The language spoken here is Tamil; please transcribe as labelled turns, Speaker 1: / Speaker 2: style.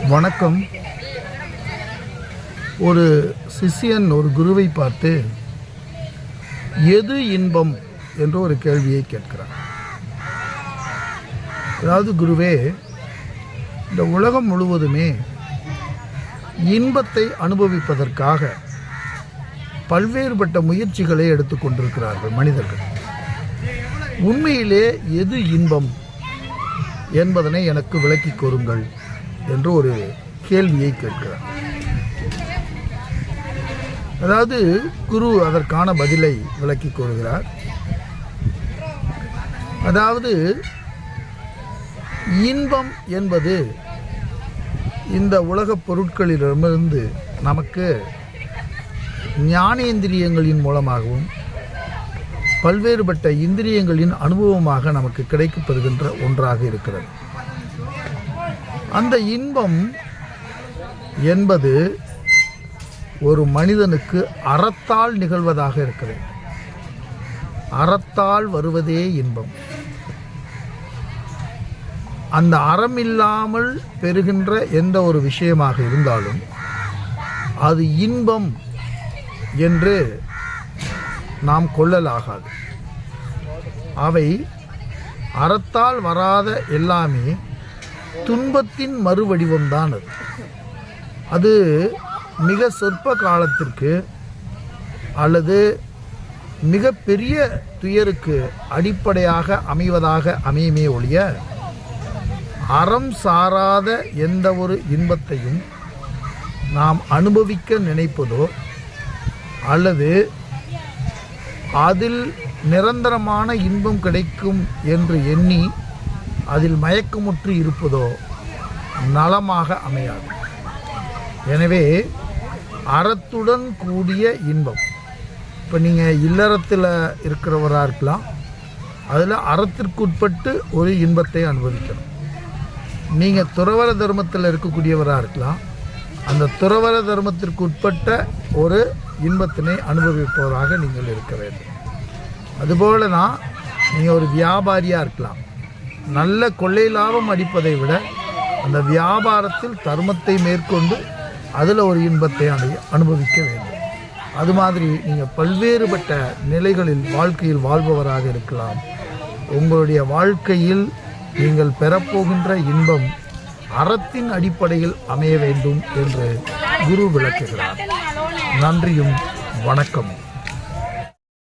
Speaker 1: வணக்கம். ஒரு சிஷ்யன் ஒரு குருவை பார்த்து எது இன்பம் என்று ஒரு கேள்வியை கேட்கிறார். அதாவது, குருவே, இந்த உலகம் முழுவதுமே இன்பத்தை அனுபவிப்பதற்காக பல்வேறுபட்ட முயற்சிகளை எடுத்துக்கொண்டிருக்கிறார்கள் மனிதர்கள். உண்மையிலே எது இன்பம் என்பதனை எனக்கு விளக்கி கூறுங்கள் என்று ஒரு கேள்வியை கேட்கிறார். அதாவது, குரு அதற்கான பதிலை விளக்கி கூறுகிறார். அதாவது, இன்பம் என்பது இந்த உலகப் பொருட்களிலிருந்து நமக்கு ஞானேந்திரியங்களின் மூலமாகவும் பல்வேறுபட்ட இந்திரியங்களின் அனுபவமாக நமக்கு கிடைக்கப்பெறுகின்ற ஒன்றாக இருக்கிறது. அந்த இன்பம் என்பது ஒரு மனிதனுக்கு அறத்தால் நிகழ்வதாக இருக்கிறது. அறத்தால் வருவதே இன்பம். அந்த அறம் இல்லாமல் பெறுகின்ற எந்த ஒரு விஷயமாக இருந்தாலும் அது இன்பம் என்று நாம் கொள்ளலாகாது. அவை அறத்தால் வராத எல்லாமே துன்பத்தின் மறுவடிவம்தான். அது மிக சொற்ப காலத்திற்கு அல்லது மிக பெரிய துயருக்கு அடிப்படையாக அமைவதாக அமையுமே ஒழிய, அறம் சாராத எந்த ஒரு இன்பத்தையும் நாம் அனுபவிக்க நினைப்பதோ அல்லது அதில் நிரந்தரமான இன்பம் கிடைக்கும் என்று எண்ணி அதில் மயக்கமுற்று இருப்பதோ நலமாக அமையாது. எனவே அறத்துடன் கூடிய இன்பம், இப்போ நீங்கள் இல்லறத்தில் இருக்கிறவராக இருக்கலாம், அதில் அறத்திற்குட்பட்டு ஒரு இன்பத்தை அனுபவிக்கணும். நீங்கள் துறவற தர்மத்தில் இருக்கக்கூடியவராக இருக்கலாம், அந்த துறவற தர்மத்திற்கு உட்பட்ட ஒரு இன்பத்தினை அனுபவிப்பவராக நீங்கள் இருக்க வேண்டும். அதுபோல தான் நீங்கள் ஒரு வியாபாரியாக இருக்கலாம். நல்ல கொள்ளை லாபம் அடிப்பதை விட அந்த வியாபாரத்தில் தர்மத்தை மேற்கொண்டு அதில் ஒரு இன்பத்தை அனுபவிக்க வேண்டும். அது மாதிரி நீங்கள் பல்வேறுபட்ட நிலைகளில் வாழ்க்கையில் வாழ்பவராக இருக்கலாம். உங்களுடைய வாழ்க்கையில் நீங்கள் பெறப்போகின்ற இன்பம் அறத்தின் அடிப்படையில் அமைய வேண்டும் என்று குரு விளக்குகிறார். நன்றியும் வணக்கம்.